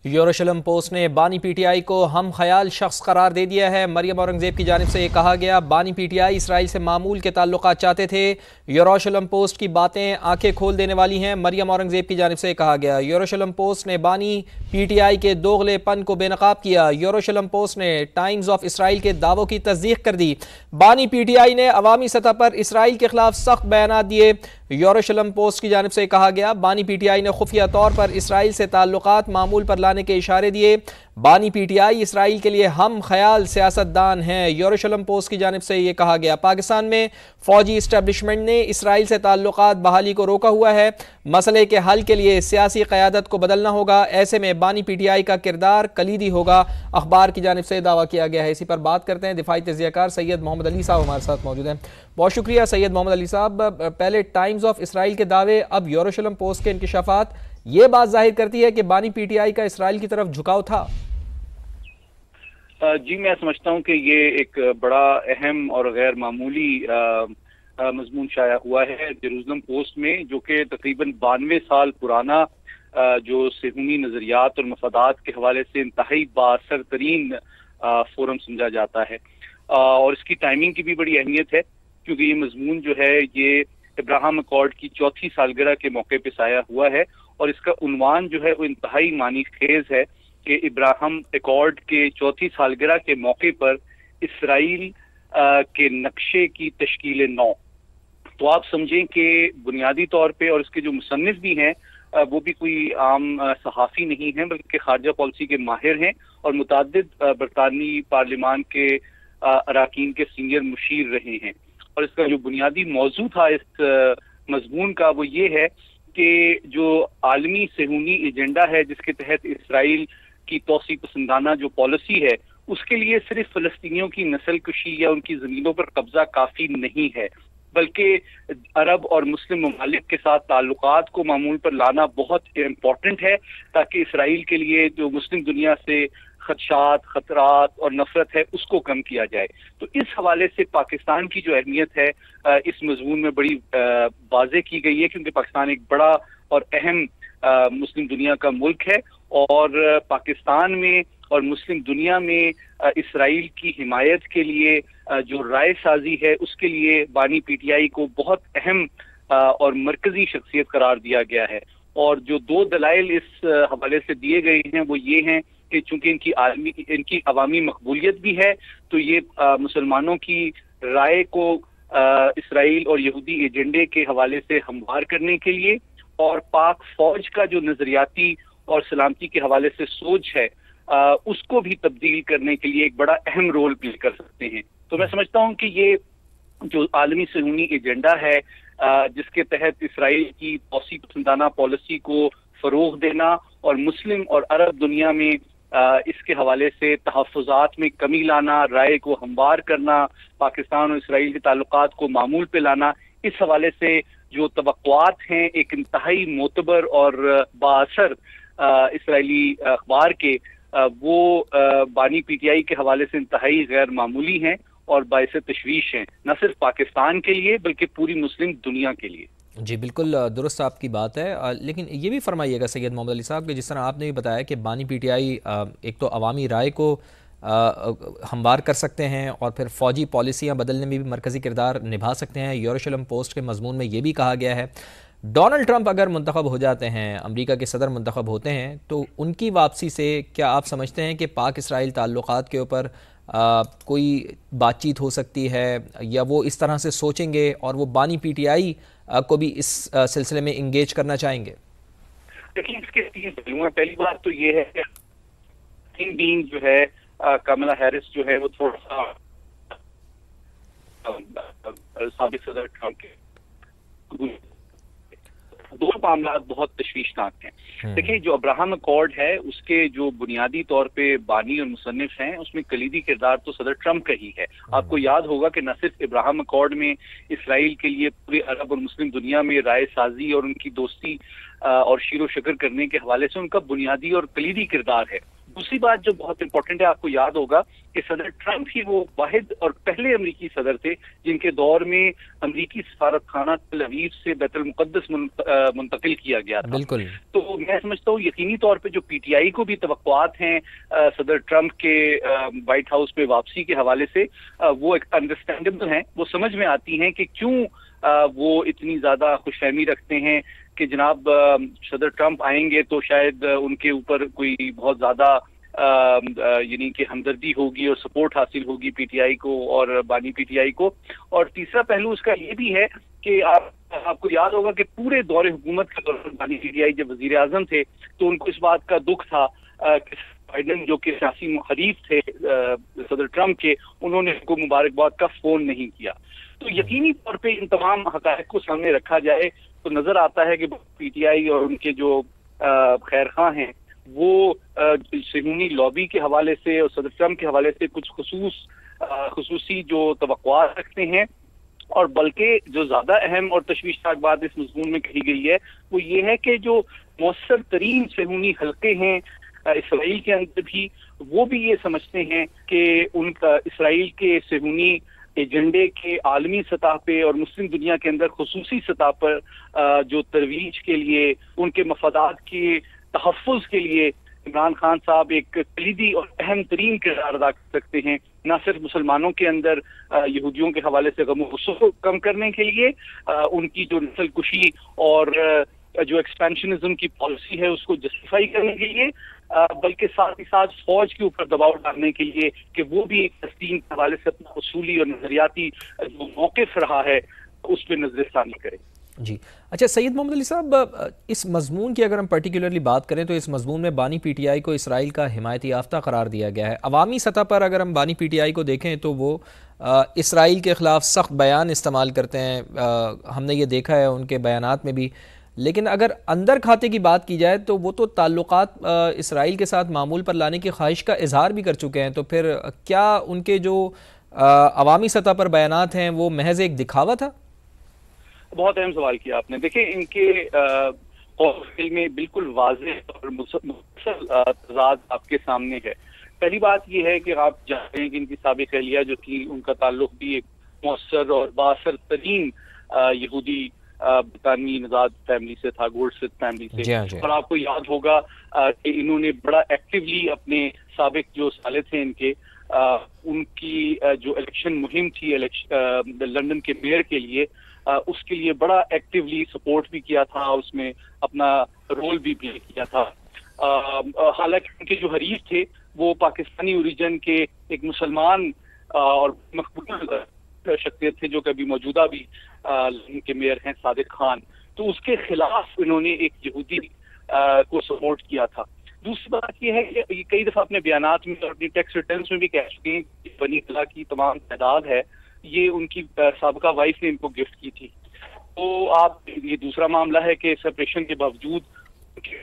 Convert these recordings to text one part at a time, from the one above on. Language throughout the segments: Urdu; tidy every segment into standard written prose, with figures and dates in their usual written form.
یروشلم پوسٹ نے بانی پی ٹی آئی کو ہم خیال شخص قرار دے دیا ہے۔ مریم اورنگزیب کی جانب سے یہ کہا گیا بانی پی ٹی آئی اسرائیل سے معمول کے تعلقات چاہتے تھے۔ یروشلم پوسٹ کی باتیں آنکھیں کھول دینے والی ہیں۔ مریم اورنگزیب کی جانب سے یہ کہا گیا یروشلم پوسٹ نے بانی پی ٹی آئی کے دوغلے پن کو بے نقاب کیا۔ یروشلم پوسٹ نے ٹائمز آف اسرائیل کے دعووں کی تصدیق کر دی۔ بانی پی ٹی آئی نے عوامی سطح پر اسرائیل کے خلاف سخت بیانات دیے۔ یروشلم پوسٹ کی جانب سے کہا گیا بانی پی ٹی آئی نے خفیہ طور پر اسرائیل سے تعلقات معمول پر لانے کے اشارے دیے۔ بانی پی ٹی آئی اسرائیل کے لیے ہم خیال سیاستدان ہیں۔ یروشلم پوسٹ کی جانب سے یہ کہا گیا پاکستان میں فوجی اسٹیبلشمنٹ نے اسرائیل سے تعلقات بحالی کو روکا ہوا ہے۔ مسئلے کے حل کے لیے سیاسی قیادت کو بدلنا ہوگا، ایسے میں بانی پی ٹی آئی کا کردار کلیدی ہوگا، اخبار کی جانب سے دعویٰ کیا گیا ہے۔ اسی پر بات کرتے ہیں، دفاعی تجزیہ کار سید محمد علی صاحب ہمارے ساتھ موجود ہیں۔ بہت شکریہ سید محمد علی صاحب۔ پہلے ٹائمز آف اسرائیل کے دعوے، اب یروشلم پوسٹ کے انکشافات، یہ بات ظاہر کرتی ہے کہ بانی پی ٹی آئی کا اسرائیل کی طرف جھکاؤ تھا۔ جی میں سمجھتا ہوں کہ یہ ایک بڑا اہم اور غیر معمولی مضمون شائع ہوا ہے جیروزلم پوسٹ میں، جو کہ تقریباً 92 سال پرانا جو صہیونی نظریات اور مفادات کے حوالے سے انتہائی بااثر ترین فورم سمجھا جاتا ہے، اور اس کی ٹائمنگ کی بھی بڑی اہمیت ہے کیونکہ یہ مضمون جو ہے یہ ابراہم اکارڈ کی 4تھی سالگرہ کے موقع پہ شائع ہوا ہے، اور اس کا عنوان جو ہے وہ انتہائی معنی خیز ہے کہ ابراہم اکارڈ کے 4تھی سالگرہ کے موقع پر اسرائیل کے نقشے کی تشکیل نو۔ تو آپ سمجھیں کہ بنیادی طور پہ، اور اس کے جو مصنف بھی ہیں وہ بھی کوئی عام صحافی نہیں ہیں بلکہ خارجہ پالیسی کے ماہر ہیں، اور متعدد برطانوی پارلیمان کے اراکین کے سینئر مشیر رہے ہیں۔ اور اس کا جو بنیادی موضوع تھا اس مضمون کا وہ یہ ہے کہ جو عالمی صہیونی ایجنڈا ہے جس کے تحت اسرائیل کی توسیع پسندانہ جو پالیسی ہے، اس کے لیے صرف فلسطینیوں کی نسل کشی یا ان کی زمینوں پر قبضہ کافی نہیں ہے، بلکہ عرب اور مسلم ممالک کے ساتھ تعلقات کو معمول پر لانا بہت امپورٹنٹ ہے، تاکہ اسرائیل کے لیے جو مسلم دنیا سے خدشات، خطرات اور نفرت ہے اس کو کم کیا جائے۔ تو اس حوالے سے پاکستان کی جو اہمیت ہے اس مضمون میں بڑی واضح کی گئی ہے، کیونکہ پاکستان ایک بڑا اور اہم مسلم دنیا کا ملک ہے، اور پاکستان میں اور مسلم دنیا میں اسرائیل کی حمایت کے لیے جو رائے سازی ہے اس کے لیے بانی پی ٹی آئی کو بہت اہم اور مرکزی شخصیت قرار دیا گیا ہے۔ اور جو 2 دلائل اس حوالے سے دیے گئے ہیں وہ یہ ہیں کہ چونکہ ان کی عوامی مقبولیت بھی ہے، تو یہ مسلمانوں کی رائے کو اسرائیل اور یہودی ایجنڈے کے حوالے سے ہموار کرنے کے لیے، اور پاک فوج کا جو نظریاتی اور سلامتی کے حوالے سے سوچ ہے اس کو بھی تبدیل کرنے کے لیے ایک بڑا اہم رول پلے کر سکتے ہیں۔ تو میں سمجھتا ہوں کہ یہ جو عالمی صہیونی ایجنڈا ہے جس کے تحت اسرائیل کی توسیع پسندانہ پالیسی کو فروغ دینا اور مسلم اور عرب دنیا میں اس کے حوالے سے تحفظات میں کمی لانا، رائے کو ہموار کرنا، پاکستان اور اسرائیل کے تعلقات کو معمول پہ لانا، اس حوالے سے جو توقعات ہیں ایک انتہائی معتبر اور بااثر اسرائیلی اخبار کے، وہ بانی پی ٹی آئی کے حوالے سے انتہائی غیر معمولی ہیں اور باعث تشویش ہیں، نہ صرف پاکستان کے لیے بلکہ پوری مسلم دنیا کے لیے۔ جی بالکل درست آپ کی بات ہے، لیکن یہ بھی فرمائیے گا سید محمد علی صاحب کہ جس طرح آپ نے بھی بتایا کہ بانی پی ٹی آئی ایک تو عوامی رائے کو ہموار کر سکتے ہیں اور پھر فوجی پالیسیاں بدلنے میں بھی مرکزی کردار نبھا سکتے ہیں۔ یروشلم پوسٹ کے مضمون میں یہ بھی کہا گیا ہے ڈونلڈ ٹرمپ اگر منتخب ہو جاتے ہیں، امریکہ کے صدر منتخب ہوتے ہیں، تو ان کی واپسی سے کیا آپ سمجھتے ہیں کہ پاک اسرائیل تعلقات کے اوپر کوئی بات چیت ہو سکتی ہے، یا وہ اس طرح سے سوچیں گے اور وہ بانی پی ٹی آئی کو بھی اس سلسلے میں انگیج کرنا چاہیں گے؟ دیکھیں اس کے 3 پہلو ہیں۔ پہلی بات تو یہ ہے کہ بینگ جو ہے کملا ہیرس جو ہے وہ تھوڑا سا سابق صدر ٹرمپ کے 2 معاملات بہت تشویشناک ہیں۔ دیکھیں جو ابراہم اکارڈ ہے اس کے جو بنیادی طور پہ بانی اور مصنف ہیں اس میں کلیدی کردار تو صدر ٹرمپ کا ہی ہے۔ آپ کو یاد ہوگا کہ نہ صرف ابراہم اکارڈ میں اسرائیل کے لیے پورے عرب اور مسلم دنیا میں رائے سازی اور ان کی دوستی اور شیر و شکر کرنے کے حوالے سے ان کا بنیادی اور کلیدی کردار ہے، دوسری بات جو بہت امپورٹنٹ ہے، آپ کو یاد ہوگا کہ صدر ٹرمپ ہی وہ واحد اور پہلے امریکی صدر تھے جن کے دور میں امریکی سفارت خانہ تل ابیب سے بیت المقدس منتقل کیا گیا تھا. بالکل. تو میں سمجھتا ہوں یقینی طور پہ جو پی ٹی آئی کو بھی توقعات ہیں صدر ٹرمپ کے وائٹ ہاؤس میں واپسی کے حوالے سے، وہ انڈرسٹینڈیبل ہیں، وہ سمجھ میں آتی ہیں کہ کیوں وہ اتنی زیادہ خوش فہمی رکھتے ہیں کہ جناب صدر ٹرمپ آئیں گے تو شاید ان کے اوپر کوئی بہت زیادہ یعنی کہ ہمدردی ہوگی اور سپورٹ حاصل ہوگی پی ٹی آئی کو اور بانی پی ٹی آئی کو. اور تیسرا پہلو اس کا یہ بھی ہے کہ آپ کو یاد ہوگا کہ پورے دور حکومت کے دوران بانی پی ٹی آئی جب وزیر اعظم تھے تو ان کو اس بات کا دکھ تھا کہ بائیڈن جو کہ سیاسی حریف تھے صدر ٹرمپ کے، انہوں نے ان کو مبارکباد کا فون نہیں کیا. تو یقینی طور پہ ان تمام حقائق کو سامنے رکھا جائے تو نظر آتا ہے کہ پی ٹی آئی اور ان کے جو خیر خواہ ہیں وہ صہیونی لابی کے حوالے سے اور صدر ٹرمپ کے حوالے سے کچھ خصوصی جو توقعات رکھتے ہیں. اور بلکہ جو زیادہ اہم اور تشویشناک بات اس مضمون میں کہی گئی ہے وہ یہ ہے کہ جو مؤثر ترین صہیونی حلقے ہیں اسرائیل کے اندر بھی، وہ بھی یہ سمجھتے ہیں کہ ان کا اسرائیل کے صہیونی ایجنڈے کے عالمی سطح پہ اور مسلم دنیا کے اندر خصوصی سطح پر جو ترویج کے لیے، ان کے مفادات کے تحفظ کے لیے عمران خان صاحب ایک کلیدی اور اہم ترین کردار ادا کر سکتے ہیں، نہ صرف مسلمانوں کے اندر یہودیوں کے حوالے سے غم و غصے کو کم کرنے کے لیے، ان کی جو نسل کشی اور جو ایکسپینشنزم کی پالیسی ہے اس کو جسٹیفائی کرنے کے لیے، بلکہ ساتھ ہی ساتھ فوج کے اوپر دباؤ ڈالنے کے لیے کہ وہ بھی ایک فلسطین کے حوالے سے اپنا اصولی اور نظریاتی جو موقف رہا ہے اس پہ نظر ثانی کرے. جی اچھا سید محمد علی صاحب، اس مضمون کی اگر ہم پرٹیکولرلی بات کریں تو اس مضمون میں بانی پی ٹی آئی کو اسرائیل کا حمایتی یافتہ قرار دیا گیا ہے. عوامی سطح پر اگر ہم بانی پی ٹی آئی کو دیکھیں تو وہ اسرائیل کے خلاف سخت بیان استعمال کرتے ہیں، ہم نے یہ دیکھا ہے ان کے بیانات میں بھی. لیکن اگر اندر کھاتے کی بات کی جائے تو وہ تو تعلقات اسرائیل کے ساتھ معمول پر لانے کی خواہش کا اظہار بھی کر چکے ہیں. تو پھر کیا ان کے جو عوامی سطح پر بیانات ہیں وہ محض ایک دکھاوا تھا؟ بہت اہم سوال کیا آپ نے. دیکھیں ان کے قول میں بالکل واضح اور مسلسل تضاد آپ کے سامنے ہے. پہلی بات یہ ہے کہ آپ جانتے ہیں کہ ان کی سابق اہلیہ جو تھی ان کا تعلق بھی ایک مؤثر اور بااثر ترین یہودی برطانوی نژاد فیملی سے تھا، گولڈ سمتھ فیملی سے. اور آپ کو یاد ہوگا کہ انہوں نے بڑا ایکٹیولی اپنے سابق جو سالے تھے ان کے، ان کی جو الیکشن مہم تھی لندن کے میئر کے لیے، اس کے لیے بڑا ایکٹیولی سپورٹ بھی کیا تھا، اس میں اپنا رول بھی پلے کیا تھا. حالانکہ ان کے جو حریف تھے وہ پاکستانی اوریجن کے ایک مسلمان اور مقبول شخصیت تھے جو کبھی موجودہ بھی لندن کے میئر ہیں، صادق خان. تو اس کے خلاف انہوں نے ایک یہودی کو سپورٹ کیا تھا. دوسری بات یہ ہے کہ یہ کئی دفعہ اپنے بیانات میں اور اپنی ٹیکس ریٹرنس میں بھی کہہ چکے ہیں کہ بنی خلا کی تمام تعداد ہے یہ ان کی سابقہ وائف نے ان کو گفٹ کی تھی. تو آپ یہ دوسرا معاملہ ہے کہ سپریشن کے باوجود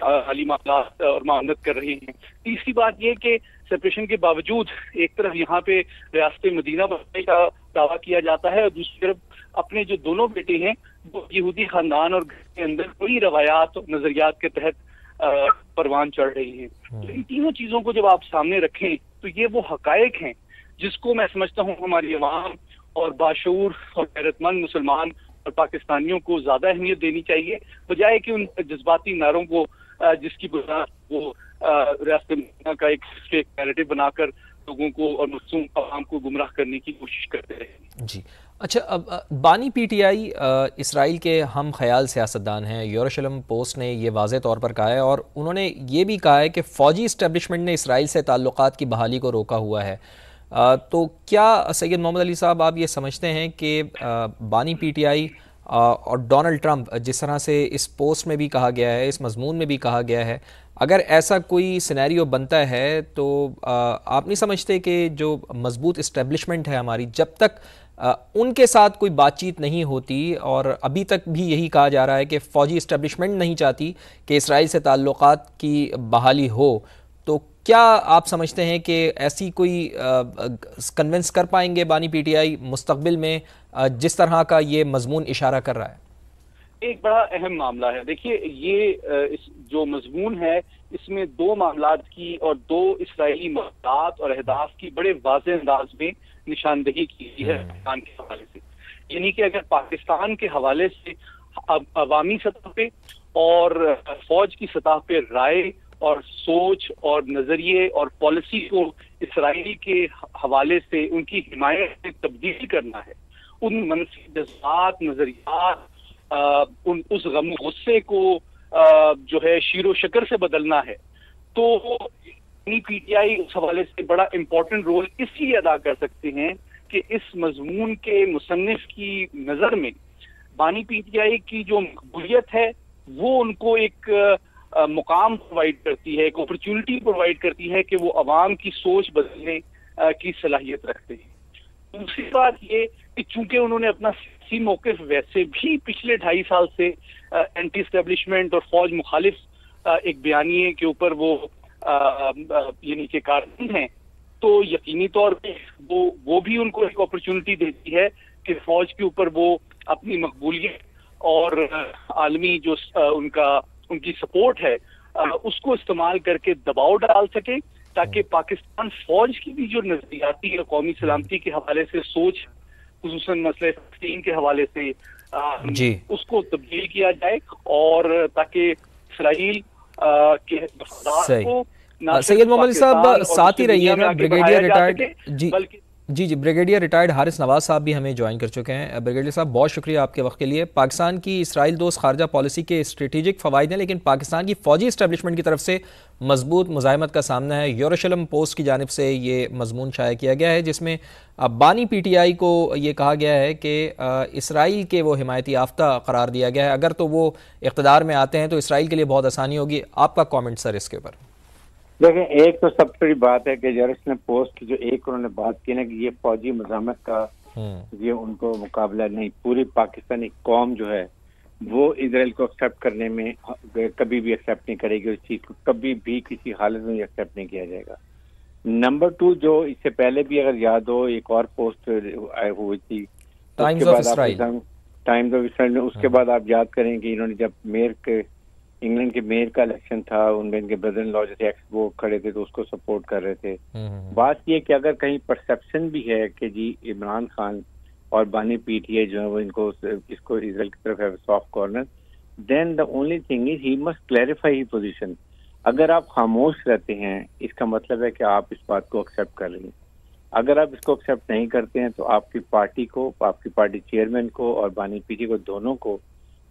حالی معاملات اور معاونت کر رہے ہیں. تیسری بات یہ کہ سپریشن کے باوجود ایک طرف یہاں پہ ریاست مدینہ بنانے کا دعویٰ کیا جاتا ہے اور دوسری طرف اپنے جو دونوں بیٹے ہیں وہ یہودی خاندان اور گھر کے اندر کوئی روایات اور نظریات کے تحت پروان چڑھ رہی ہیں. تو ان تینوں چیزوں کو جب آپ سامنے رکھیں تو یہ وہ حقائق ہیں جس کو میں سمجھتا ہوں ہماری عوام اور باشعور اور غیرت مند مسلمان اور پاکستانیوں کو زیادہ اہمیت دینی چاہیے، بجائے کہ ان جذباتی نعروں کو جس کی بنیاد وہ ریاست مدینہ کا ایک نیریٹو بنا کر لوگوں کو اور معصوم عوام کو گمراہ کرنے کی کوشش کرتے رہے. جی اچھا، اب بانی پی ٹی آئی اسرائیل کے ہم خیال سیاستدان ہیں. یروشلم پوسٹ نے یہ واضح طور پر کہا ہے اور انہوں نے یہ بھی کہا ہے کہ فوجی اسٹیبلشمنٹ نے اسرائیل سے تعلقات کی بحالی کو روکا ہوا ہے. تو کیا سید محمد علی صاحب آپ یہ سمجھتے ہیں کہ بانی پی ٹی آئی اور ڈونلڈ ٹرمپ، جس طرح سے اس پوسٹ میں بھی کہا گیا ہے، اس مضمون میں بھی کہا گیا ہے، اگر ایسا کوئی سینیریو بنتا ہے تو آپ نہیں سمجھتے کہ جو مضبوط اسٹیبلشمنٹ ہے ہماری، جب تک ان کے ساتھ کوئی بات چیت نہیں ہوتی، اور ابھی تک بھی یہی کہا جا رہا ہے کہ فوجی اسٹیبلشمنٹ نہیں چاہتی کہ اسرائیل سے تعلقات کی بحالی ہو، تو کیا آپ سمجھتے ہیں کہ ایسی کوئی کنونس کر پائیں گے بانی پی ٹی آئی مستقبل میں جس طرح کا یہ مضمون اشارہ کر رہا ہے؟ ایک بڑا اہم معاملہ ہے. دیکھیے یہ جو مضمون ہے اس میں دو معاملات کی اور دو اسرائیلی مفادات اور اہداف کی بڑے واضح انداز میں نشاندہی کی ہے پاکستان کے حوالے سے. یعنی کہ اگر پاکستان کے حوالے سے عوامی سطح پہ اور فوج کی سطح پہ رائے اور سوچ اور نظریے اور پالیسی کو اسرائیل کے حوالے سے ان کی حمایت میں تبدیل کرنا ہے، ان منفی جذبات، نظریات، اس غم و غصے کو جو ہے شیر و شکر سے بدلنا ہے، تو پی ٹی آئی اس حوالے سے بڑا امپورٹنٹ رول اس لیے ادا کر سکتے ہیں کہ اس مضمون کے مصنف کی نظر میں بانی پی ٹی آئی کی جو مقبولیت ہے وہ ان کو ایک مقام پرووائڈ کرتی ہے، ایک اپرچونٹی پرووائڈ کرتی ہے کہ وہ عوام کی سوچ بدلنے کی صلاحیت رکھتے ہیں. دوسری بات یہ کہ چونکہ انہوں نے اپنا سیاسی موقف ویسے بھی پچھلے 2.5 سال سے اینٹی اسٹیبلشمنٹ اور فوج مخالف ایک بیانیے کے اوپر وہ یعنی کہ کارکن ہیں، تو یقینی طور پہ وہ بھی ان کو ایک اپرچونٹی دیتی ہے کہ فوج کے اوپر وہ اپنی مقبولیت اور عالمی جو ان کی سپورٹ ہے اس کو استعمال کر کے دباؤ ڈال سکے، تاکہ پاکستان فوج کی بھی جو نظریاتی اور قومی سلامتی کے حوالے سے سوچ، خصوصاً مسئلہ فلسطین کے حوالے سے اس کو تبدیل کیا جائے، اور تاکہ اسرائیل کے مفادات کو سید محمد صاحب ساتھ ہی رہیے گا. بریگیڈیئر ریٹائرڈ جی بریگیڈیئر ریٹائرڈ حارث نواز صاحب بھی ہمیں جوائن کر چکے ہیں. بریگیڈیئر صاحب بہت شکریہ آپ کے وقت کے لیے. پاکستان کی اسرائیل دوست خارجہ پالیسی کے اسٹریٹجک فوائد ہیں، لیکن پاکستان کی فوجی اسٹیبلشمنٹ کی طرف سے مضبوط مزاحمت کا سامنا ہے. یروشلم پوسٹ کی جانب سے یہ مضمون شائع کیا گیا ہے جس میں بانی پی ٹی آئی کو یہ کہا گیا ہے کہ اسرائیل کے وہ حمایتی یافتہ قرار دیا گیا ہے، اگر تو وہ اقتدار میں آتے ہیں تو اسرائیل کے لیے بہت آسانی ہوگی. آپ کا کامنٹ سر اس کے اوپر؟ دیکھیں، ایک تو سب سے بڑی بات ہے کہ یروشلم پوسٹ کی جو ایک انہوں نے بات کی نا کہ یہ فوجی مزاحمت کا یہ ان کو مقابلہ نہیں، پوری پاکستانی قوم جو ہے وہ اسرائیل کو ایکسیپٹ کرنے میں کبھی بھی ایکسیپٹ نہیں کرے گی، اس چیز کو کبھی بھی کسی حالت میں ایکسیپٹ نہیں کیا جائے گا. نمبر 2، جو اس سے پہلے بھی اگر یاد ہو ایک اور پوسٹ ہوئی تھی ٹائمز آف اسرائیل، اس کے بعد آپ یاد کریں کہ انہوں نے جب انگلینڈ کے میئر کا الیکشن تھا، ان میں ان کے برادر ان لا جیسے ایکس وہ کھڑے تھے تو اس کو سپورٹ کر رہے تھے. بات یہ کہ اگر کہیں پرسیپشن بھی ہے کہ جی عمران خان اور بانی پی ٹی آئی جو ہے وہ اس کو اسرائیل کی طرف ہے soft corner, then the only thing is he must clarify he position. اگر آپ خاموش رہتے ہیں اس کا مطلب ہے کہ آپ اس بات کو ایکسیپٹ کر رہے ہیں. اگر آپ اس کو ایکسیپٹ نہیں کرتے ہیں تو آپ کی پارٹی کو، آپ کی پارٹی چیئرمین کو اور بانی پی ٹی کو دونوں کو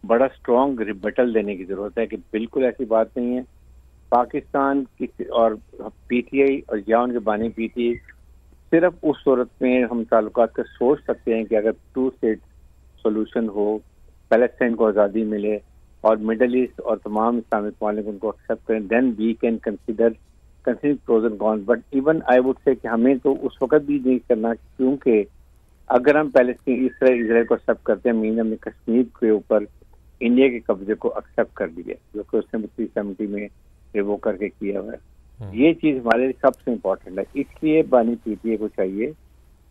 بڑا اسٹرانگ ریبٹل دینے کی ضرورت ہے کہ بالکل ایسی بات نہیں ہے. پاکستان کی اور پی ٹی آئی اور یا ان کے بانی پی ٹی آئی صرف اس صورت میں ہم تعلقات کا سوچ سکتے ہیں کہ اگر 2 اسٹیٹ سولوشن ہو، پیلسٹائن کو آزادی ملے اور مڈل ایسٹ اور تمام اسلامک ممالک ان کو ایکسیپٹ کریں، then we can consider pros and cons. But even I would say کہ ہمیں تو اس وقت بھی نہیں کرنا، کیونکہ اگر ہم پیلسٹین اسرائیل کو ایکسیپٹ کرتے ہیں، مین ہم نے کشمیر کے اوپر انڈیا کے قبضے کو ایکسیپٹ کر لیا، جو کہ اس نے 370 میں ریوو کر کے کیا ہوا ہے. یہ چیز ہمارے لیے سب سے امپورٹنٹ ہے. اس لیے بانی پی ٹی آئی کو چاہیے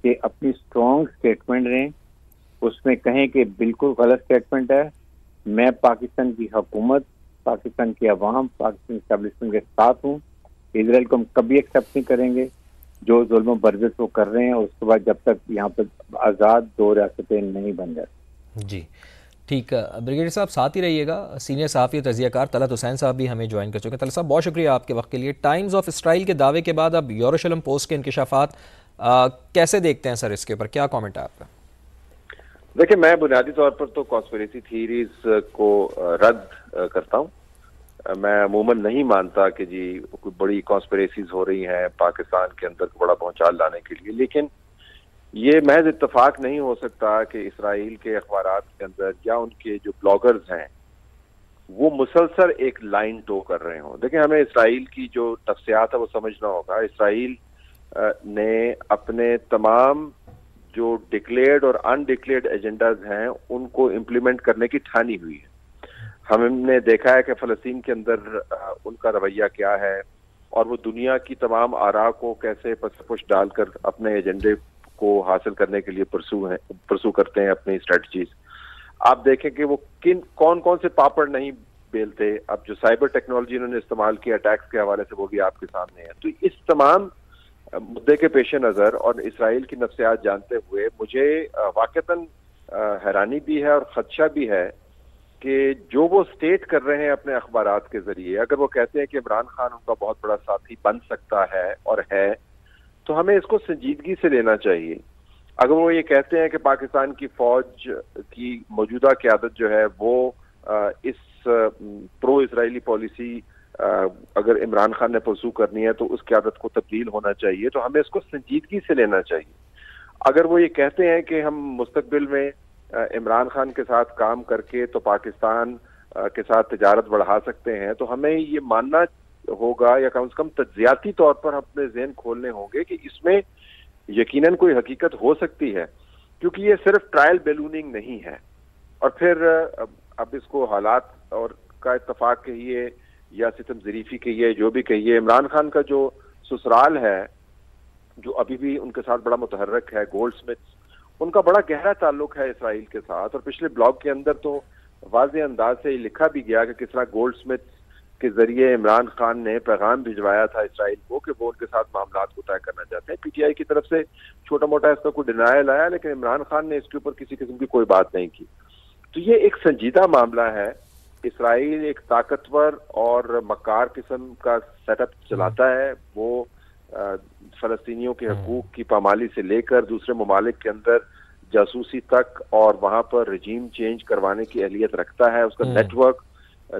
کہ اپنی اسٹرانگ اسٹیٹمنٹ دیں، اس میں کہیں کہ بالکل غلط اسٹیٹمنٹ ہے، میں پاکستان کی حکومت، پاکستان کی عوام، پاکستان اسٹیبلشمنٹ کے ساتھ ہوں. اسرائیل کو ہم کبھی ایکسیپٹ نہیں کریں گے جو ظلم و برزش وہ کر رہے ہیں، اور اس کے بعد جب تک یہاں پر آزاد 2 ریاستیں نہیں بن جاتی. جی ٹھیک ہے. بریگیڈیئر صاحب ساتھ ہی رہیے گا. سینئر صحافی تجزیہ کار طلعت حسین صاحب بھی ہمیں جوائن کر چکے ہیں. طلعت صاحب بہت شکریہ آپ کے وقت کے لیے. ٹائمز آف اسرائیل کے دعوے کے بعد اب یروشلم پوسٹ کے انکشافات کیسے دیکھتے ہیں سر؟ اس کے اوپر کیا کامنٹ ہے آپ کا؟ دیکھیں، میں بنیادی طور پر تو کانسپریسی تھیریز کو رد کرتا ہوں. میں عموماً نہیں مانتا کہ جی کوئی بڑی کانسپریسیز ہو رہی ہیں پاکستان کے اندر بڑا بھونچال لانے کے لیے، لیکن یہ محض اتفاق نہیں ہو سکتا کہ اسرائیل کے اخبارات کے اندر یا ان کے جو بلاگرز ہیں وہ مسلسل ایک لائن ٹو کر رہے ہوں. دیکھیں، ہمیں اسرائیل کی جو تفصیلات ہے وہ سمجھنا ہوگا. اسرائیل نے اپنے تمام جو ڈکلیئرڈ اور انڈکلیئرڈ ایجنڈاز ہیں ان کو امپلیمنٹ کرنے کی ٹھانی ہوئی ہے. ہم نے دیکھا ہے کہ فلسطین کے اندر ان کا رویہ کیا ہے اور وہ دنیا کی تمام آراء کو کیسے پس پش ڈال کر اپنے ایجنڈے کو حاصل کرنے کے لیے پرسو کرتے ہیں اپنی اسٹریٹجیز. آپ دیکھیں کہ وہ کون کون سے پاپڑ نہیں بیل تھے، اب جو سائبر ٹیکنالوجی انہوں نے استعمال کیا اٹیکس کے حوالے سے وہ بھی آپ کے سامنے ہے. تو اس تمام مدعے کے پیش نظر اور اسرائیل کی نفسیات جانتے ہوئے مجھے واقعتاً حیرانی بھی ہے اور خدشہ بھی ہے کہ جو وہ سٹیٹ کر رہے ہیں اپنے اخبارات کے ذریعے، اگر وہ کہتے ہیں کہ عمران خان ان کا بہت بڑا ساتھی بن سکتا ہے اور ہے، تو ہمیں اس کو سنجیدگی سے لینا چاہیے. اگر وہ یہ کہتے ہیں کہ پاکستان کی فوج کی موجودہ قیادت جو ہے وہ اس پرو اسرائیلی پالیسی اگر عمران خان نے پرسو کرنی ہے تو اس قیادت کو تبدیل ہونا چاہیے، تو ہمیں اس کو سنجیدگی سے لینا چاہیے. اگر وہ یہ کہتے ہیں کہ ہم مستقبل میں عمران خان کے ساتھ کام کر کے تو پاکستان کے ساتھ تجارت بڑھا سکتے ہیں، تو ہمیں یہ ماننا ہوگا یا کم از کم تجزیاتی طور پر اپنے ذہن کھولنے ہوں گے کہ اس میں یقیناً کوئی حقیقت ہو سکتی ہے، کیونکہ یہ صرف ٹرائل بیلوننگ نہیں ہے. اور پھر اب اس کو حالات اور کا اتفاق کہیے یا ستم ظریفی کہیے، جو بھی کہیے، عمران خان کا جو سسرال ہے جو ابھی بھی ان کے ساتھ بڑا متحرک ہے، گولڈ سمتھس، ان کا بڑا گہرا تعلق ہے اسرائیل کے ساتھ. اور پچھلے بلاگ کے اندر تو واضح انداز سے یہ لکھا بھی گیا کہ کس طرح گولڈ سمتھس کے ذریعے عمران خان نے پیغام بھجوایا تھا اسرائیل کو کہ وہ ان کے ساتھ معاملات کو طے کرنا چاہتے ہیں. پی ٹی آئی کی طرف سے چھوٹا موٹا اس کا کوئی ڈینائل آیا، لیکن عمران خان نے اس کے اوپر کسی قسم کی کوئی بات نہیں کی. تو یہ ایک سنجیدہ معاملہ ہے. اسرائیل ایک طاقتور اور مکار قسم کا سیٹ اپ چلاتا ہے. وہ فلسطینیوں کے حقوق کی پامالی سے لے کر دوسرے ممالک کے اندر جاسوسی تک اور وہاں پر رجیم چینج کروانے کی اہلیت رکھتا ہے. اس کا نیٹ ورک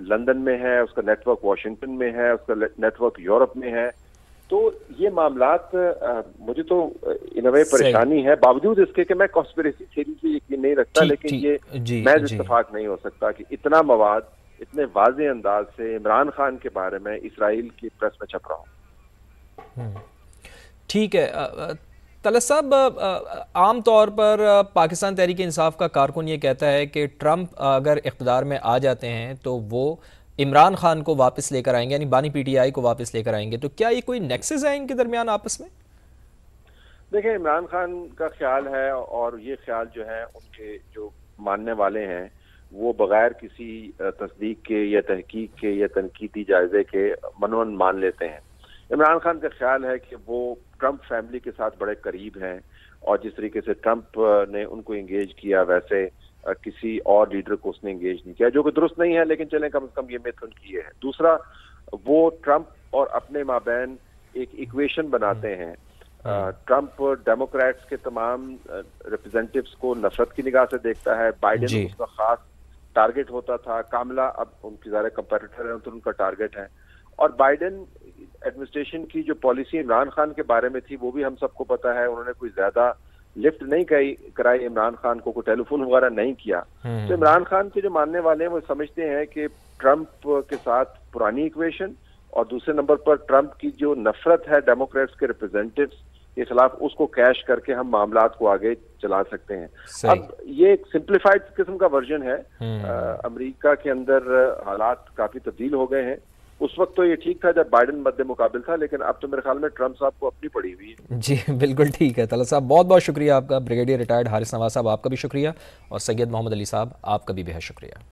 لندن میں ہے، اس کا نیٹ ورک واشنگٹن میں ہے، اس کا نیٹ ورک یورپ میں ہے. تو یہ معاملات مجھے تو ان وے پریشانی ہے، باوجود اس کے کہ میں کانسپریسی تھیوری سے یقین نہیں رکھتا، لیکن یہ محض اتفاق نہیں ہو سکتا کہ اتنا مواد اتنے واضح انداز سے عمران خان کے بارے میں اسرائیل کی پریس میں چھپ رہا ہوں. ٹھیک ہے طلعت صاحب، عام طور پر پاکستان تحریک انصاف کا کارکن یہ کہتا ہے کہ ٹرمپ اگر اقتدار میں آ جاتے ہیں تو وہ عمران خان کو واپس لے کر آئیں گے، یعنی بانی پی ٹی آئی کو واپس لے کر آئیں گے. تو کیا یہ کوئی نیکسس ہے ان کے درمیان آپس میں؟ دیکھیں، عمران خان کا خیال ہے اور یہ خیال جو ہے ان کے جو ماننے والے ہیں وہ بغیر کسی تصدیق کے یا تحقیق کے یا تنقیدی جائزے کے منون مان لیتے ہیں. عمران خان کا خیال ہے کہ وہ ٹرمپ فیملی کے ساتھ بڑے قریب ہیں اور جس طریقے سے ٹرمپ نے ان کو انگیج کیا ویسے کسی اور لیڈر کو اس نے انگیج نہیں کیا، جو کہ درست نہیں ہے، لیکن چلیں کم از کم یہ میتھ ان کی ہے. دوسرا، وہ ٹرمپ اور اپنے مابین ایک ایکویشن بناتے ہیں. ٹرمپ ڈیموکریٹس کے تمام ریپرزینٹیوز کو نفرت کی نگاہ سے دیکھتا ہے. بائیڈن اس کا خاص ٹارگٹ ہوتا تھا، کاملا اب ان کی ظاہر کمپیٹیٹر ہیں تو ان کا ٹارگٹ ہے. اور بائیڈن ایڈمنسٹریشن کی جو پالیسی عمران خان کے بارے میں تھی وہ بھی ہم سب کو پتا ہے، انہوں نے کوئی زیادہ لفٹ نہیں کرائی عمران خان کو، کوئی ٹیلی فون وغیرہ نہیں کیا. تو عمران خان کے جو ماننے والے ہیں وہ سمجھتے ہیں کہ ٹرمپ کے ساتھ پرانی ایکویشن اور دوسرے نمبر پر ٹرمپ کی جو نفرت ہے ڈیموکریٹس کے ریپرزینٹیوز کے خلاف، اس کو کیش کر کے ہم معاملات کو آگے چلا سکتے ہیں. اب یہ ایک سمپلیفائڈ قسم کا ورژن ہے. امریکہ کے اندر حالات کافی تبدیل ہو گئے ہیں. اس وقت تو یہ ٹھیک تھا جب بائیڈن مد مقابل تھا، لیکن اب تو میرے خیال میں ٹرمپ صاحب کو اپنی پڑی ہوئی ہے. جی بالکل ٹھیک ہے. طلعت صاحب بہت بہت شکریہ آپ کا. بریگیڈیئر ریٹائرڈ حارث نواز صاحب آپ کا بھی شکریہ، اور سید محمد علی صاحب آپ کا بھی بہت شکریہ.